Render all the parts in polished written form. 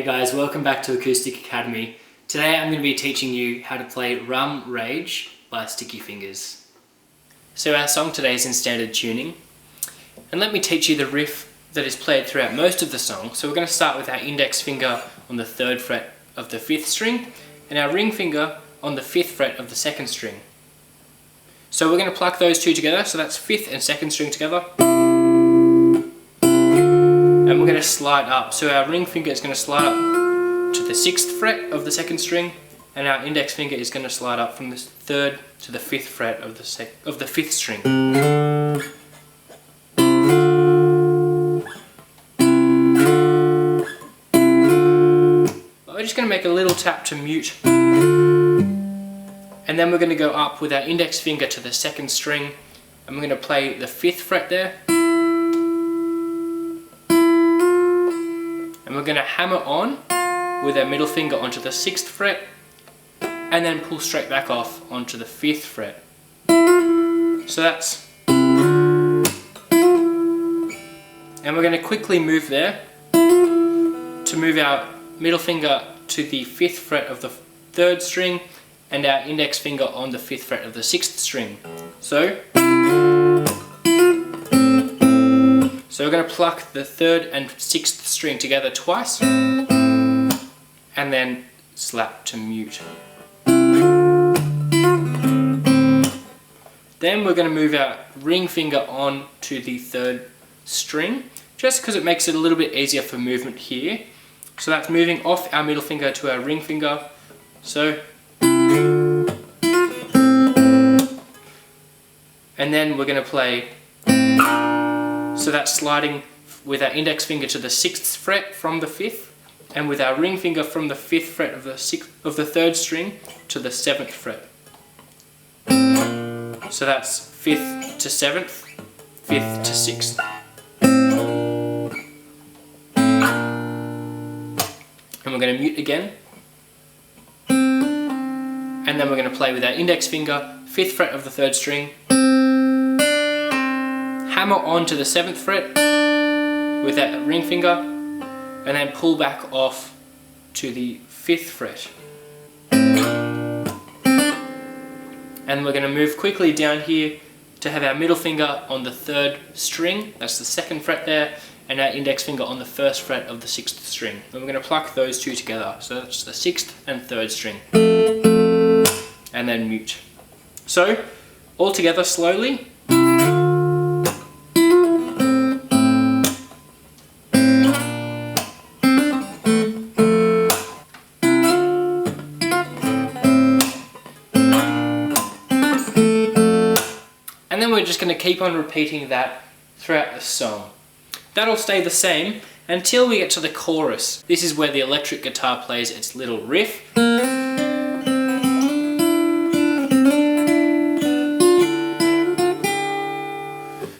Hey guys, welcome back to Acoustic Academy. Today I'm going to be teaching you how to play Rum Rage by Sticky Fingers. So our song today is in standard tuning, and let me teach you the riff that is played throughout most of the song. So we're going to start with our index finger on the 3rd fret of the 5th string and our ring finger on the 5th fret of the 2nd string. So we're going to pluck those two together, so that's 5th and 2nd string together. And we're going to slide up, so our ring finger is going to slide up to the 6th fret of the 2nd string, and our index finger is going to slide up from the 3rd to the 5th fret of the 5th string. We're just going to make a little tap to mute, and then we're going to go up with our index finger to the 2nd string, and we're going to play the 5th fret there. And we're going to hammer on with our middle finger onto the 6th fret and then pull straight back off onto the 5th fret. So that's... And we're going to quickly move there to move our middle finger to the 5th fret of the 3rd string and our index finger on the 5th fret of the 6th string. So we're going to pluck the 3rd and 6th string together twice and then slap to mute. Then we're going to move our ring finger on to the 3rd string, just because it makes it a little bit easier for movement here. So that's moving off our middle finger to our ring finger. So, and then we're going to play. So that's sliding with our index finger to the 6th fret from the 5th, and with our ring finger from the 5th fret of the 3rd string to the 7th fret. So that's 5th to 7th, 5th to 6th. And we're going to mute again. And then we're going to play with our index finger, 5th fret of the 3rd string, hammer on to the 7th fret with that ring finger, and then pull back off to the 5th fret. And we're going to move quickly down here to have our middle finger on the 3rd string, that's the 2nd fret there, and our index finger on the 1st fret of the 6th string. And we're going to pluck those two together, so that's the 6th and 3rd string. And then mute. So, all together slowly. And then we're just going to keep on repeating that throughout the song. That'll stay the same until we get to the chorus. This is where the electric guitar plays its little riff.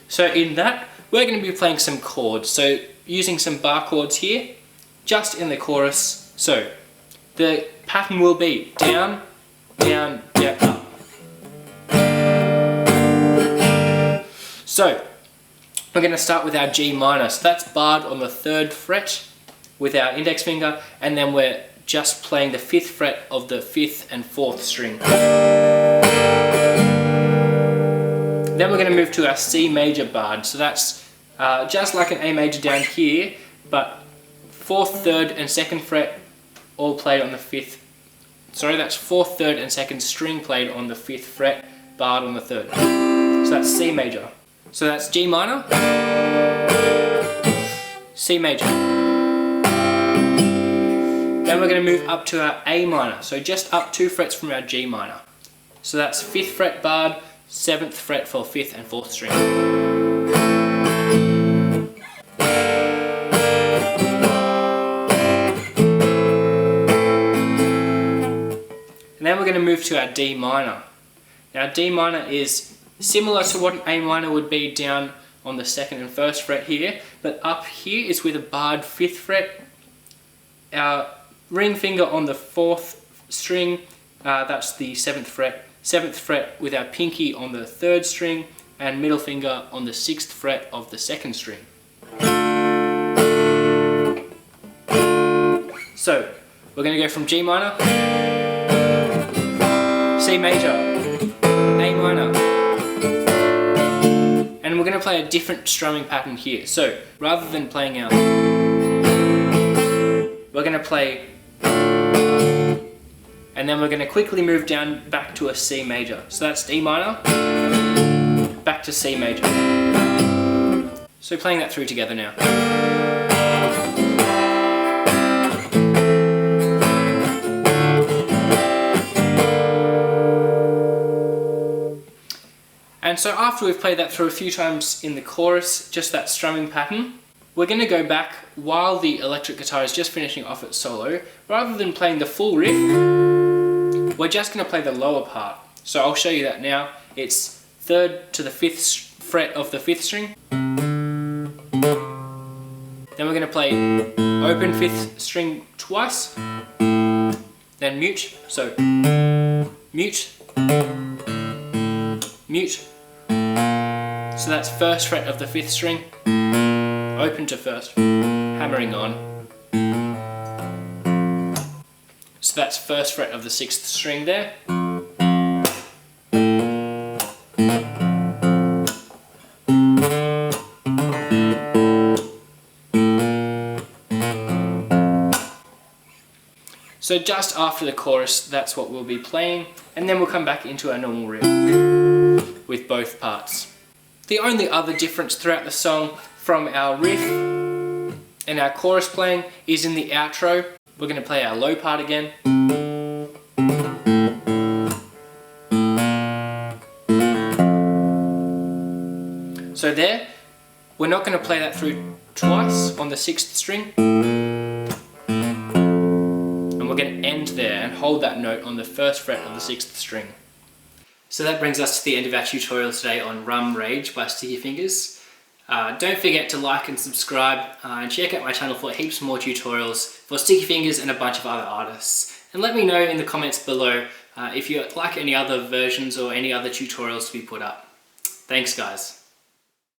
So in that, we're going to be playing some chords. So using some bar chords here, just in the chorus. So the pattern will be down, down, down, up. So, we're going to start with our G minor. So that's barred on the 3rd fret with our index finger, and then we're just playing the 5th fret of the 5th and 4th string. Then we're going to move to our C major barred. So that's just like an A major down here, but 4th, 3rd and 2nd fret all played on the 5th. Sorry, that's 4th, 3rd and 2nd string played on the 5th fret, barred on the 3rd. So that's C major. So that's G minor, C major. Then we're going to move up to our A minor, so just up 2 frets from our G minor. So that's 5th fret barred, 7th fret for 5th and 4th string. And then we're going to move to our D minor. Now D minor is similar to what an A minor would be down on the 2nd and 1st fret here, but up here is with a barred 5th fret. Our ring finger on the 4th string, that's the 7th fret with our pinky on the 3rd string, and middle finger on the 6th fret of the 2nd string. So we're going to go from G minor, C major, A minor, and we're going to play a different strumming pattern here. So rather than playing our, we're going to play, and then we're going to quickly move down back to a C major. So that's D minor, back to C major. So playing that through together now. And so after we've played that through a few times in the chorus, just that strumming pattern, we're going to go back while the electric guitar is just finishing off its solo. Rather than playing the full riff, we're just going to play the lower part. So I'll show you that now. It's 3rd to the 5th fret of the 5th string. Then we're going to play open 5th string twice, then mute, so mute, mute. So that's 1st fret of the 5th string, open to 1st, hammering on. So that's 1st fret of the 6th string there. So just after the chorus, that's what we'll be playing, and then we'll come back into our normal riff with both parts. The only other difference throughout the song from our riff and our chorus playing is in the outro. We're going to play our low part again. So there, we're not going to play that through twice on the 6th string. We're going to end there and hold that note on the 1st fret of the 6th string. So that brings us to the end of our tutorial today on Rum Rage by Sticky Fingers. Don't forget to like and subscribe and check out my channel for heaps more tutorials for Sticky Fingers and a bunch of other artists. And let me know in the comments below if you'd like any other versions or any other tutorials to be put up. Thanks guys.